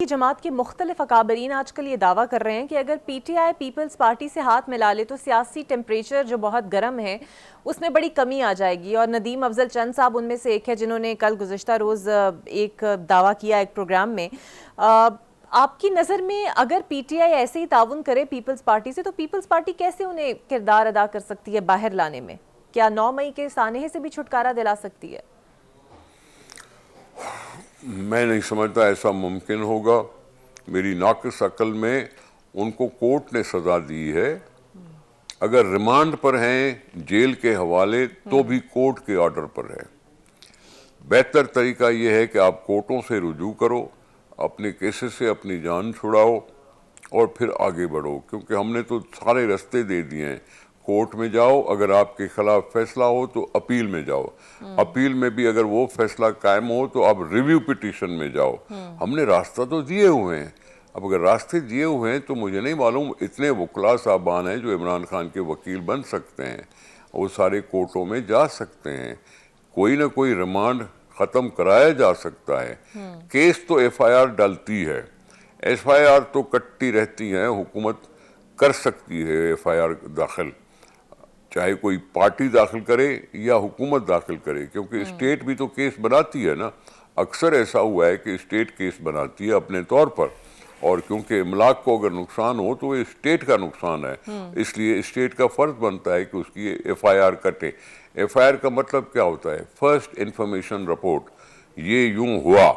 کی جماعت کے مختلف اکابرین آج کل یہ دعویٰ کر رہے ہیں کہ اگر P T I Peoples Party سے ہاتھ ملا لے تو سیاسی ٹیمپریچر جو بہت گرم ہے اس میں بڑی کمی آ جائے گی، اور ندیم افضل چند صاحب ان میں سے ایک ہے جنہوں نے کل گزشتہ روز ایک دعویٰ کیا ایک پروگرام میں۔ آپ کی نظر میں اگر پی ٹی آئی ایسے ہی تعاون کرے پیپلز پارٹی سے تو پیپلز پارٹی کیسے انہیں کردار ادا کر سکتی ہے باہر لانے میں؟ کیا 9 مئی کے سانحے سے بھی چھٹکارا دلا سکتی ہے؟ میں نہیں سمجھتا ایسا ممکن ہوگا۔ میری ناقص عقل میں ان کو کورٹ نے سزا دی ہے، اگر ریمانڈ پر ہیں جیل کے حوالے تو بھی کورٹ کے آرڈر پر ہے۔ بہتر طریقہ یہ ہے کہ آپ کورٹوں سے رجوع کرو، اپنے کیسز سے اپنی جان چھڑاؤ اور پھر آگے بڑھو، کیونکہ ہم نے تو سارے رستے دے دیے ہیں۔ کورٹ میں جاؤ، اگر آپ کے خلاف فیصلہ ہو تو اپیل میں جاؤ، اپیل میں بھی اگر وہ فیصلہ قائم ہو تو آپ ریویو پٹیشن میں جاؤ۔ ہم نے راستہ تو دیے ہوئے ہیں، اب اگر راستے دیے ہوئے ہیں تو مجھے نہیں معلوم اتنے وکلاء صاحبان ہیں جو عمران خان کے وکیل بن سکتے ہیں، وہ سارے کورٹوں میں جا سکتے ہیں، کوئی نہ کوئی ریمانڈ ختم کرایا جا سکتا ہے۔ کیس تو ایف آئی آر ڈلتی ہے، ایف آئی آر تو کٹتی رہتی ہیں، حکومت کر سکتی ہے ایف آئی آر داخل، چاہے کوئی پارٹی داخل کرے یا حکومت داخل کرے، کیونکہ اسٹیٹ بھی تو کیس بناتی ہے نا۔ اکثر ایسا ہوا ہے کہ اسٹیٹ کیس بناتی ہے اپنے طور پر، اور کیونکہ املاک کو اگر نقصان ہو تو یہ اسٹیٹ کا نقصان ہے، اس لیے اسٹیٹ کا فرض بنتا ہے کہ اس کی ایف آئی آر کٹے۔ ایف آئی آر کا مطلب کیا ہوتا ہے؟ فرسٹ انفارمیشن رپورٹ، یہ یوں ہوا،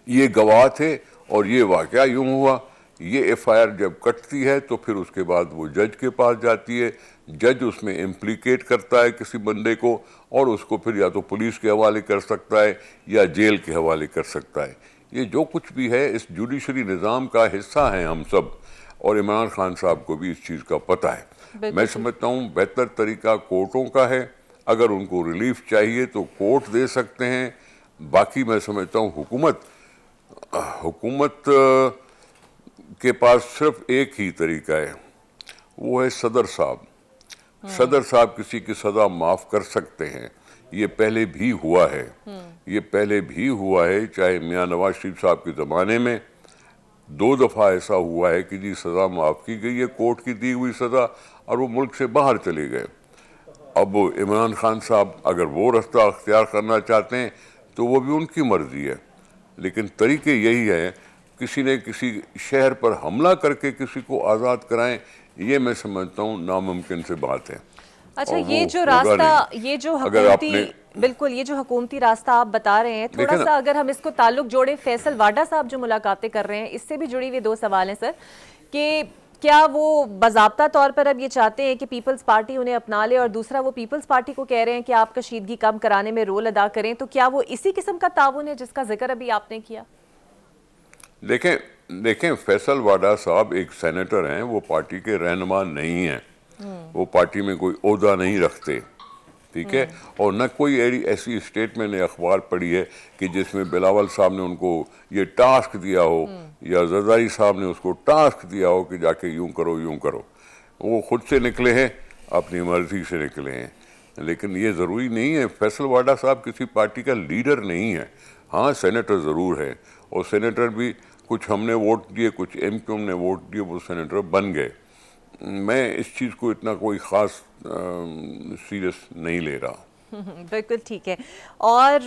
یہ گواہ تھے اور یہ واقعہ یوں ہوا۔ یہ ایف آئی آر جب کٹتی ہے تو پھر اس کے بعد وہ جج کے پاس جاتی ہے، جج اس میں امپلیکیٹ کرتا ہے کسی بندے کو، اور اس کو پھر یا تو پولیس کے حوالے کر سکتا ہے یا جیل کے حوالے کر سکتا ہے۔ یہ جو کچھ بھی ہے اس جوڈیشری نظام کا حصہ ہیں ہم سب، اور عمران خان صاحب کو بھی اس چیز کا پتہ ہے۔ میں سمجھتا ہوں بہتر طریقہ کورٹوں کا ہے، اگر ان کو ریلیف چاہیے تو کورٹ دے سکتے ہیں۔ باقی میں سمجھتا ہوں حکومت کے پاس صرف ایک ہی طریقہ ہے، وہ ہے صدر صاحب۔ صدر صاحب کسی کی سزا معاف کر سکتے ہیں، یہ پہلے بھی ہوا ہے، چاہے میاں نواز شریف صاحب کے زمانے میں 2 دفعہ ایسا ہوا ہے کہ جی سزا معاف کی گئی ہے، کورٹ کی دی ہوئی سزا، اور وہ ملک سے باہر چلے گئے۔ اب عمران خان صاحب اگر وہ رستہ اختیار کرنا چاہتے ہیں تو وہ بھی ان کی مرضی ہے، لیکن طریقے یہی ہے، کسی نے کسی شہر پر حملہ کر کے کسی کو آزاد کرائیں، یہ میں سمجھتا ہوں ناممکن سے بات ہے۔ اچھا، یہ جو راستہ، یہ جو حکومتی، بالکل یہ جو حکومتی راستہ آپ بتا رہے ہیں، تھوڑا سا اگر ہم اس کو تعلق جوڑیں، فیصل واڈا صاحب جو ملاقاتیں کر رہے ہیں، اس سے بھی جڑی ہوئی 2 سوال ہیں سر، کہ کیا وہ باضابطہ طور پر اب یہ چاہتے ہیں کہ پیپلز پارٹی انہیں اپنا لے، اور دوسرا وہ پیپلز پارٹی کو کہہ رہے ہیں کہ آپ کشیدگی کم کرانے میں رول ادا کریں، تو کیا وہ اسی قسم کا تعاون ہے جس کا ذکر ابھی آپ نے کیا؟ دیکھیں فیصل واڈا صاحب ایک سینیٹر ہیں، وہ پارٹی کے رہنما نہیں ہیں، وہ پارٹی میں کوئی عہدہ نہیں رکھتے، ٹھیک ہے، اور نہ کوئی ایسی اسٹیٹ میں نے اخبار پڑھی ہے کہ جس میں بلاول صاحب نے ان کو یہ ٹاسک دیا ہو، یا زرداری صاحب نے اس کو ٹاسک دیا ہو کہ جا کے یوں کرو یوں کرو۔ وہ خود سے نکلے ہیں، اپنی مرضی سے نکلے ہیں، لیکن یہ ضروری نہیں ہے۔ فیصل واڈا صاحب کسی پارٹی کا لیڈر نہیں ہے، ہاں سینیٹر ضرور ہے، اور سینیٹر بھی کچھ ہم نے ووٹ دیے، کچھ ایم کیو نے ووٹ دیے، وہ سینیٹر بن گئے۔ میں اس چیز کو اتنا کوئی خاص سیریس نہیں لے رہا۔ بالکل ٹھیک ہے۔ اور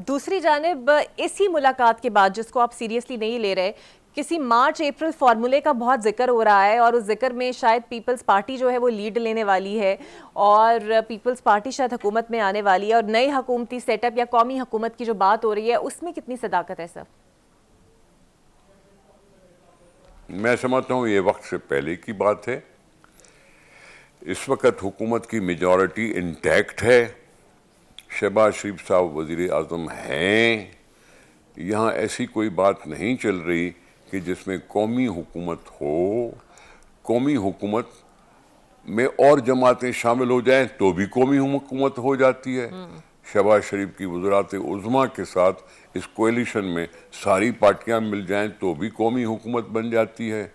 دوسری جانب اسی ملاقات کے بعد، جس کو آپ سیریسلی نہیں لے رہے، کسی مارچ اپریل فارمولے کا بہت ذکر ہو رہا ہے، اور اس ذکر میں شاید پیپلز پارٹی جو ہے وہ لیڈ لینے والی ہے، اور پیپلز پارٹی شاید حکومت میں آنے والی ہے، اور نئے حکومتی سیٹ اپ یا قومی حکومت کی جو بات ہو رہی ہے اس میں کتنی صداقت ہے سر؟ میں سمجھتا ہوں یہ وقت سے پہلے کی بات ہے۔ اس وقت حکومت کی میجورٹی انٹیکٹ ہے، شہباز شریف صاحب وزیر اعظم ہیں، یہاں ایسی کوئی بات نہیں چل رہی کہ جس میں قومی حکومت ہو۔ قومی حکومت میں اور جماعتیں شامل ہو جائیں تو بھی قومی حکومت ہو جاتی ہے۔ شہباز شریف کی وزارت عظمیٰ کے ساتھ اس کوئلیشن میں ساری پارٹیاں مل جائیں تو بھی قومی حکومت بن جاتی ہے،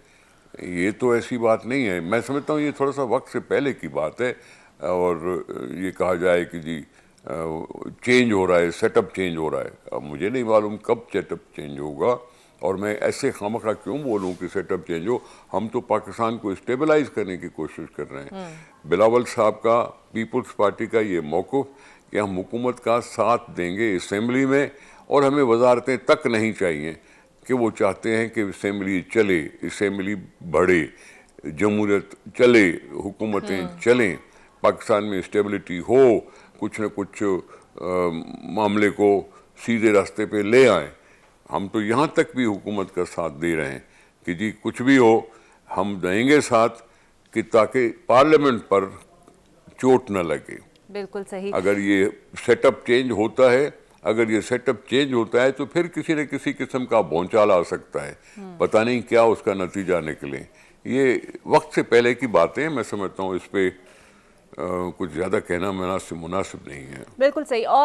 یہ تو ایسی بات نہیں ہے۔ میں سمجھتا ہوں یہ تھوڑا سا وقت سے پہلے کی بات ہے، اور یہ کہا جائے کہ جی چینج ہو رہا ہے, سیٹ اپ چینج ہو رہا ہے. اب مجھے نہیں معلوم کب سیٹ اپ چینج ہوگا, اور میں ایسے خامخواہ کیوں بولوں کہ سیٹ اپ چینج ہو. ہم تو پاکستان کو اسٹیبلائز کرنے کی کوشش کر رہے ہیں. بلاول صاحب کا, پیپلز پارٹی کا یہ موقف کہ ہم حکومت کا ساتھ دیں گے اسمبلی میں, اور ہمیں وزارتیں تک نہیں چاہیے, کہ وہ چاہتے ہیں کہ اسمبلی چلے, اسمبلی بڑھے, جمہوریت چلے, حکومتیں چلیں, پاکستان میں اسٹیبلٹی ہو, کچھ نہ کچھ معاملے کو سیدھے راستے پہ لے آئیں. ہم تو یہاں تک بھی حکومت کا ساتھ دے رہے ہیں کہ جی کچھ بھی ہو ہم دیں گے ساتھ, کہ تاکہ پارلیمنٹ پر چوٹ نہ لگے. بالکل صحیح. اگر یہ سیٹ اپ چینج ہوتا ہے, اگر یہ سیٹ اپ چینج ہوتا ہے تو پھر کسی نہ کسی قسم کا بھونچال آ سکتا ہے, پتہ نہیں کیا اس کا نتیجہ نکلے. یہ وقت سے پہلے کی باتیں, میں سمجھتا ہوں اس پہ کچھ زیادہ کہنا مناسب نہیں ہے. بالکل صحیح. اور